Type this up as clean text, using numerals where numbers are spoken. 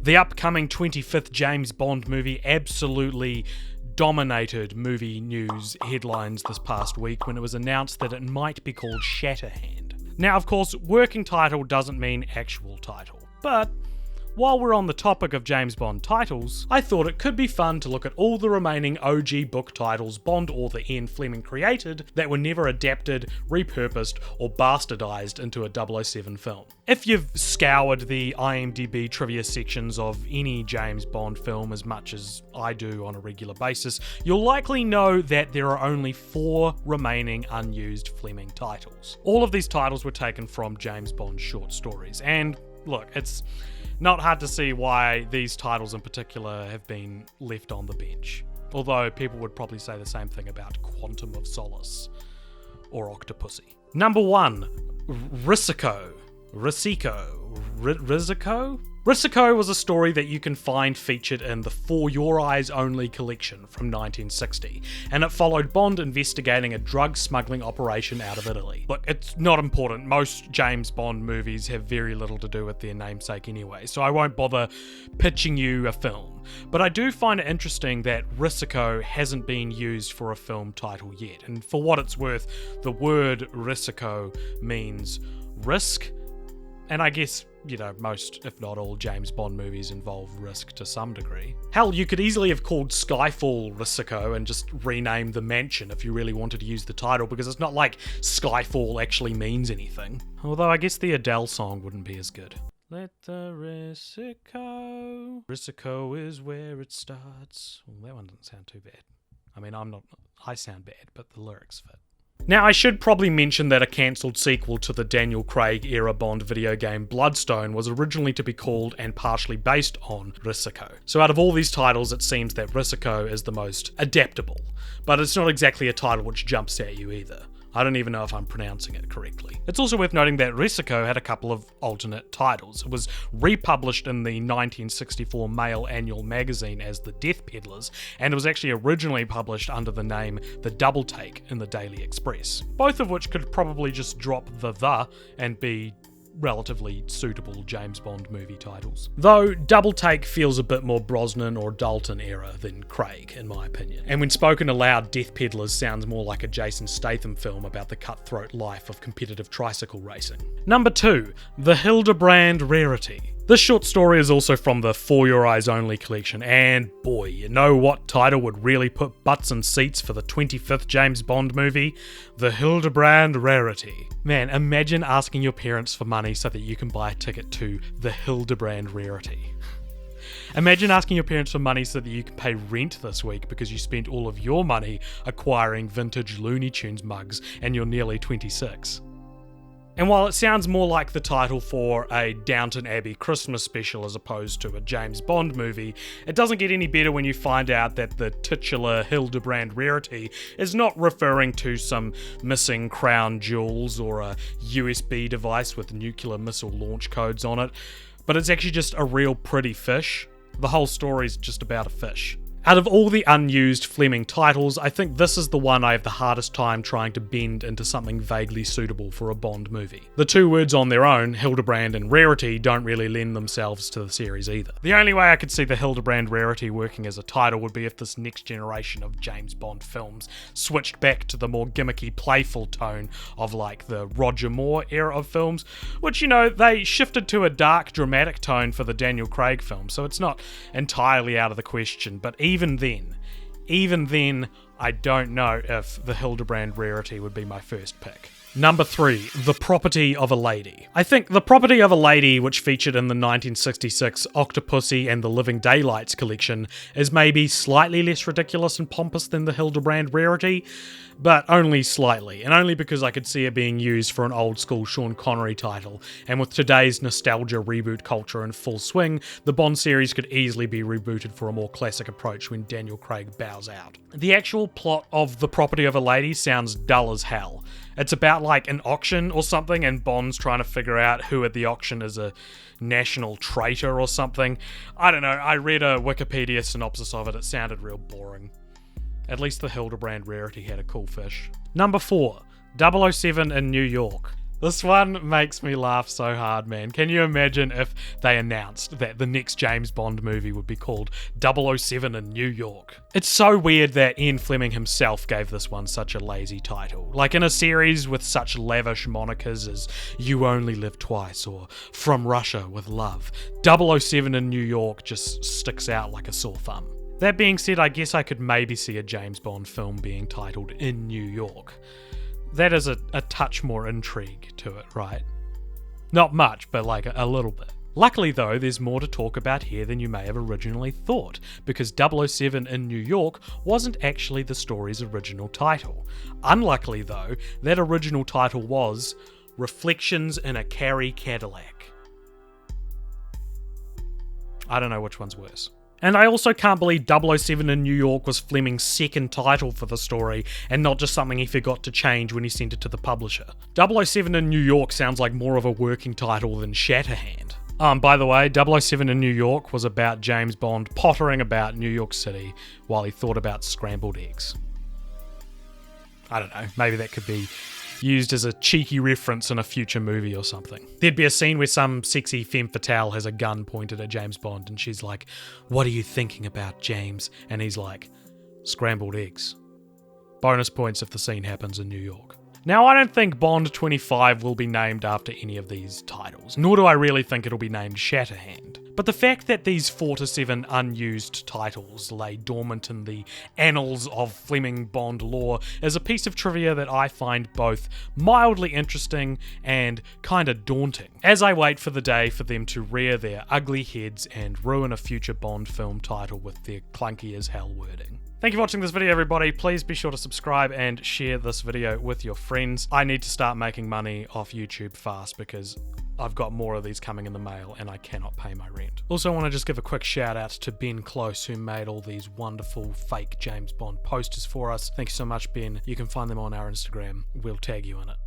The upcoming 25th James Bond movie absolutely dominated movie news headlines this past week when it was announced that it might be called Shatterhand. Now, of course, working title doesn't mean actual title, but while we're on the topic of James Bond titles, I thought it could be fun to look at all the remaining OG book titles Bond author Ian Fleming created that were never adapted, repurposed, or bastardized into a 007 film. If you've scoured the IMDb trivia sections of any James Bond film as much as I do on a regular basis, you'll likely know that there are only 4 remaining unused Fleming titles. All of these titles were taken from James Bond short stories, and look, it's not hard to see why these titles in particular have been left on the bench. Although people would probably say the same thing about Quantum of Solace or Octopussy. Number 1, Risako. Risako was a story that you can find featured in the For Your Eyes Only collection from 1960, and it followed Bond investigating a drug smuggling operation out of Italy. Look, it's not important. Most James Bond movies have very little to do with their namesake anyway, so I won't bother pitching you a film. But I do find it interesting that Risako hasn't been used for a film title yet, and for what it's worth, the word Risako means risk, and I guess, you know, most, if not all, James Bond movies involve risk to some degree. Hell, you could easily have called Skyfall Risako and just rename the mansion if you really wanted to use the title, because it's not like Skyfall actually means anything. Although I guess the Adele song wouldn't be as good. Let the Risako is where it starts. Well, that one doesn't sound too bad. I mean, I sound bad, but the lyrics fit. Now, I should probably mention that a cancelled sequel to the Daniel Craig-era Bond video game Bloodstone was originally to be called and partially based on Risako. So out of all these titles, it seems that Risako is the most adaptable, but it's not exactly a title which jumps at you either. I don't even know if I'm pronouncing it correctly. It's also worth noting that Risako had a couple of alternate titles. It was republished in the 1964 Mail Annual magazine as The Death Peddlers, and it was actually originally published under the name The Double Take in the Daily Express. Both of which could probably just drop the and be relatively suitable James Bond movie titles. Though Double Take feels a bit more Brosnan or Dalton era than Craig, in my opinion. And when spoken aloud, Death Peddlers sounds more like a Jason Statham film about the cutthroat life of competitive tricycle racing. Number 2, The Hildebrand Rarity. This short story is also from the For Your Eyes Only collection, and boy, you know what title would really put butts in seats for the 25th James Bond movie? The Hildebrand Rarity. Man, imagine asking your parents for money so that you can buy a ticket to The Hildebrand Rarity. Imagine asking your parents for money so that you can pay rent this week because you spent all of your money acquiring vintage Looney Tunes mugs and you're nearly 26. And while it sounds more like the title for a Downton Abbey Christmas special as opposed to a James Bond movie, it doesn't get any better when you find out that the titular Hildebrand Rarity is not referring to some missing crown jewels or a USB device with nuclear missile launch codes on it, but it's actually just a real pretty fish. The whole story's just about a fish. Out of all the unused Fleming titles, I think this is the one I have the hardest time trying to bend into something vaguely suitable for a Bond movie. The two words on their own, Hildebrand and Rarity, don't really lend themselves to the series either. The only way I could see the Hildebrand Rarity working as a title would be if this next generation of James Bond films switched back to the more gimmicky, playful tone of like the Roger Moore era of films, which, you know, they shifted to a dark, dramatic tone for the Daniel Craig film, so it's not entirely out of the question, but even then, I don't know if the Hildebrand Rarity would be my first pick. Number 3, The Property of a Lady. I think The Property of a Lady, which featured in the 1966 Octopussy and the Living Daylights collection, is maybe slightly less ridiculous and pompous than the Hildebrand Rarity, but only slightly, and only because I could see it being used for an old school Sean Connery title, and with today's nostalgia reboot culture in full swing, the Bond series could easily be rebooted for a more classic approach when Daniel Craig bows out. The actual plot of The Property of a Lady sounds dull as hell. It's about like an auction or something, and Bond's trying to figure out who at the auction is a national traitor or something. I don't know, I read a Wikipedia synopsis of it, it sounded real boring. At least the Hildebrand Rarity had a cool fish. Number 4, 007 in New York. This one makes me laugh so hard, man. Can you imagine if they announced that the next James Bond movie would be called 007 in New York? It's so weird that Ian Fleming himself gave this one such a lazy title. Like in a series with such lavish monikers as You Only Live Twice or From Russia with Love, 007 in New York just sticks out like a sore thumb. That being said, I guess I could maybe see a James Bond film being titled In New York. That is a touch more intrigue to it, right? Not much, but like a little bit. Luckily though, there's more to talk about here than you may have originally thought, because 007 in New York wasn't actually the story's original title. Unluckily though, that original title was Reflections in a Carry Cadillac. I don't know which one's worse. And I also can't believe 007 in New York was Fleming's second title for the story, and not just something he forgot to change when he sent it to the publisher. 007 in New York sounds like more of a working title than Shatterhand. By the way, 007 in New York was about James Bond pottering about New York City while he thought about scrambled eggs. I don't know, maybe that could be used as a cheeky reference in a future movie or something. There'd be a scene where some sexy femme fatale has a gun pointed at James Bond and she's like, "What are you thinking about, James?" And he's like, "Scrambled eggs." Bonus points if the scene happens in New York. Now, I don't think Bond 25 will be named after any of these titles, nor do I really think it'll be named Shatterhand. But the fact that these 4 to 7 unused titles lay dormant in the annals of Fleming Bond lore is a piece of trivia that I find both mildly interesting and kinda daunting, as I wait for the day for them to rear their ugly heads and ruin a future Bond film title with their clunky as hell wording. Thank you for watching this video, everybody. Please be sure to subscribe and share this video with your friends. I need to start making money off YouTube fast because I've got more of these coming in the mail and I cannot pay my rent. Also, I want to just give a quick shout out to Ben Close, who made all these wonderful fake James Bond posters for us. Thank you so much, Ben. You can find them on our Instagram. We'll tag you in it.